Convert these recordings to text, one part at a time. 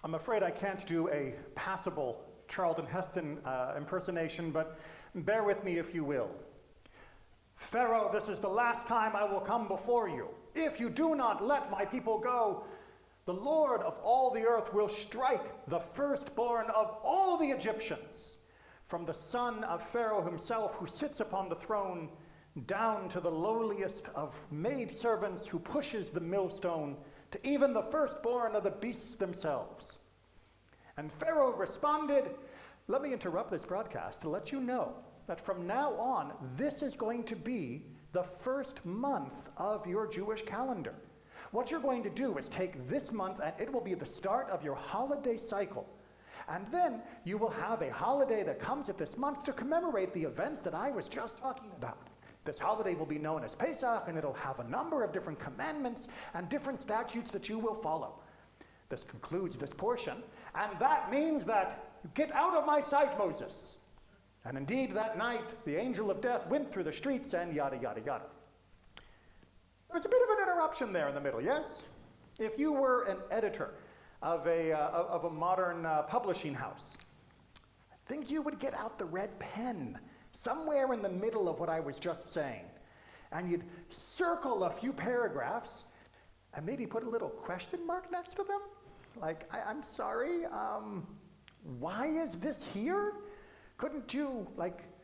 I'm afraid I can't do a passable Charlton Heston impersonation, but bear with me if you will. Pharaoh, this is the last time I will come before you. If you do not let my people go, the Lord of all the earth will strike the firstborn of all the Egyptians, from the son of Pharaoh himself who sits upon the throne, down to the lowliest of maidservants who pushes the millstone, to even the firstborn of the beasts themselves. And Pharaoh responded, let me interrupt this broadcast to let you know that from now on, this is going to be the first month of your Jewish calendar. What you're going to do is take this month and it will be the start of your holiday cycle. And then you will have a holiday that comes at this month to commemorate the events that I was just talking about. This holiday will be known as Pesach, and it'll have a number of different commandments and different statutes that you will follow. This concludes this portion, and that means that get out of my sight, Moses. And indeed, that night, the angel of death went through the streets and yada, yada, yada. There was a bit of an interruption there in the middle, yes? If you were an editor of a modern publishing house, I think you would get out the red pen somewhere in the middle of what I was just saying, and you'd circle a few paragraphs and maybe put a little question mark next to them. Like, I'm sorry, why is this here? Couldn't you,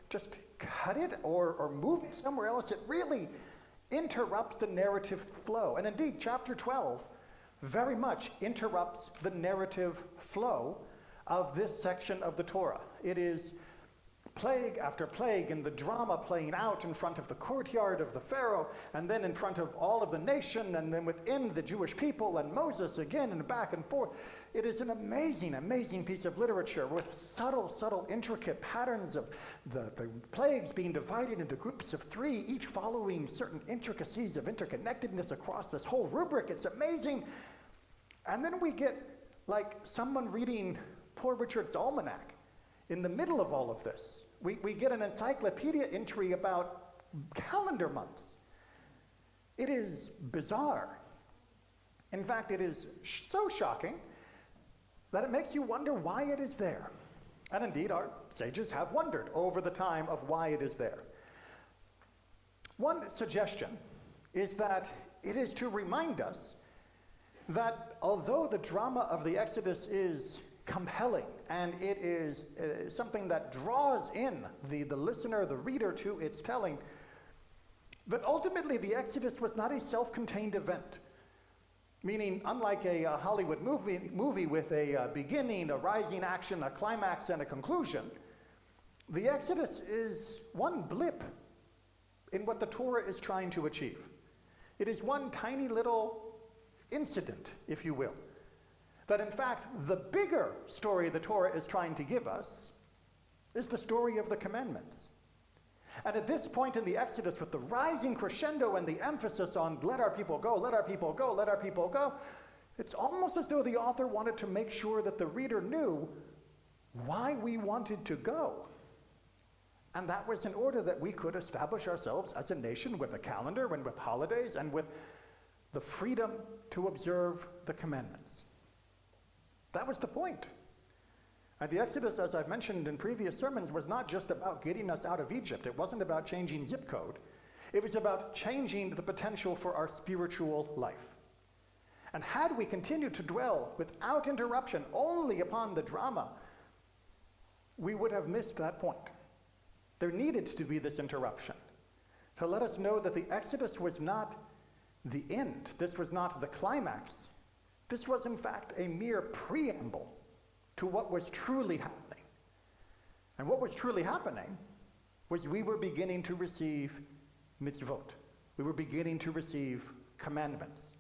just cut it or move it somewhere else? It really interrupts the narrative flow. And indeed, chapter 12 very much interrupts the narrative flow of this section of the Torah. It is plague after plague, and the drama playing out in front of the courtyard of the Pharaoh, and then in front of all of the nation, and then within the Jewish people, and Moses again, and back and forth. It is an amazing, amazing piece of literature with subtle, intricate patterns of the plagues being divided into groups of three, each following certain intricacies of interconnectedness across this whole rubric. It's amazing. And then we get like someone reading Poor Richard's Almanac in the middle of all of this. We get an encyclopedia entry about calendar months. It is bizarre. In fact, it is so shocking that it makes you wonder why it is there. And indeed, our sages have wondered over the time of why it is there. One suggestion is that it is to remind us that although the drama of the Exodus is compelling, and it is something that draws in the listener, the reader, to its telling, that ultimately the Exodus was not a self-contained event. Meaning, unlike a Hollywood movie with a beginning, a rising action, a climax, and a conclusion, the Exodus is one blip in what the Torah is trying to achieve. It is one tiny little incident, if you will. That in fact, the bigger story the Torah is trying to give us is the story of the commandments. And at this point in the Exodus, with the rising crescendo and the emphasis on let our people go, let our people go, let our people go, it's almost as though the author wanted to make sure that the reader knew why we wanted to go. And that was in order that we could establish ourselves as a nation with a calendar and with holidays and with the freedom to observe the commandments. That was the point. And the Exodus, as I've mentioned in previous sermons, was not just about getting us out of Egypt. It wasn't about changing zip code. It was about changing the potential for our spiritual life. And had we continued to dwell without interruption only upon the drama, we would have missed that point. There needed to be this interruption to let us know that the Exodus was not the end. This was not the climax. This was, in fact, a mere preamble to what was truly happening. And what was truly happening was we were beginning to receive mitzvot. We were beginning to receive commandments.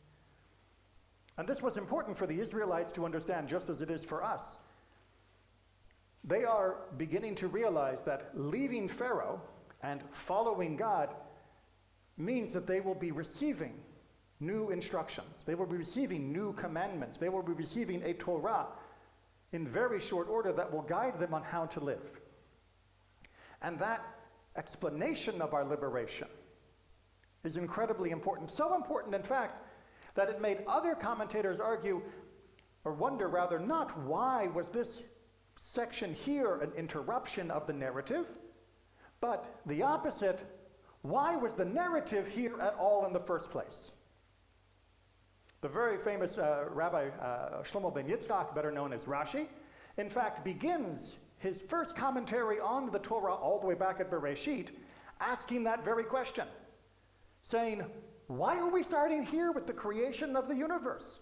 And this was important for the Israelites to understand, just as it is for us. They are beginning to realize that leaving Pharaoh and following God means that they will be receiving new instructions. They will be receiving new commandments. They will be receiving a Torah in very short order that will guide them on how to live. And that explanation of our liberation is incredibly important. So important, in fact, that it made other commentators argue or wonder rather not why was this section here an interruption of the narrative, but the opposite, why was the narrative here at all in the first place? The very famous Rabbi Shlomo ben Yitzchak, better known as Rashi, in fact begins his first commentary on the Torah all the way back at Bereshit, asking that very question, saying, why are we starting here with the creation of the universe?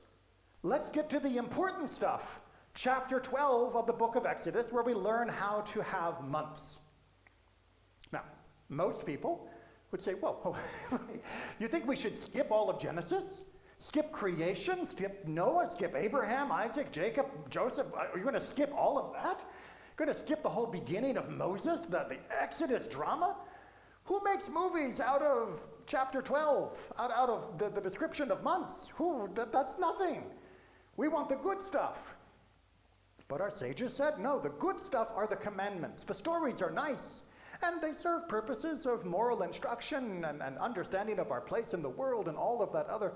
Let's get to the important stuff, chapter 12 of the book of Exodus, where we learn how to have months. Now, most people would say, whoa, you think we should skip all of Genesis? Skip creation? Skip Noah? Skip Abraham, Isaac, Jacob, Joseph? Are you going to skip all of that? Going to skip the whole beginning of Moses, the Exodus drama? Who makes movies out of chapter 12, out of the description of months? That's nothing. We want the good stuff. But our sages said, no, the good stuff are the commandments. The stories are nice, and they serve purposes of moral instruction and understanding of our place in the world and all of that other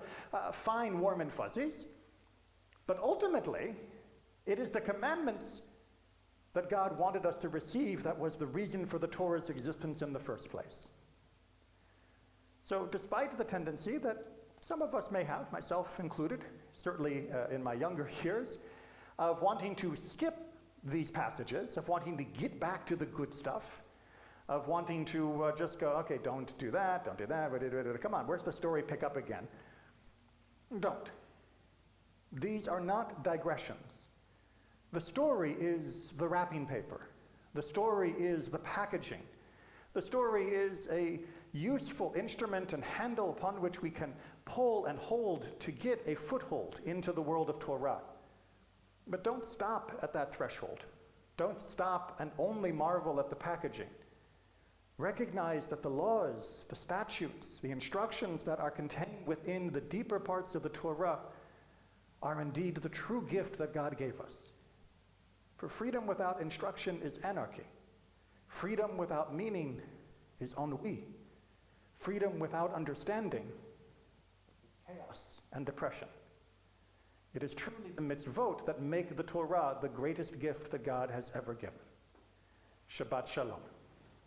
fine, warm, and fuzzies. But ultimately, it is the commandments that God wanted us to receive that was the reason for the Torah's existence in the first place. So despite the tendency that some of us may have, myself included, certainly in my younger years, of wanting to skip these passages, of wanting to get back to the good stuff, of wanting to just go, okay, don't do that, come on, where's the story pick up again? Don't. These are not digressions. The story is the wrapping paper. The story is the packaging. The story is a useful instrument and handle upon which we can pull and hold to get a foothold into the world of Torah. But don't stop at that threshold. Don't stop and only marvel at the packaging. Recognize that the laws, the statutes, the instructions that are contained within the deeper parts of the Torah are indeed the true gift that God gave us. For freedom without instruction is anarchy. Freedom without meaning is ennui. Freedom without understanding is chaos and depression. It is truly the mitzvot that make the Torah the greatest gift that God has ever given. Shabbat Shalom.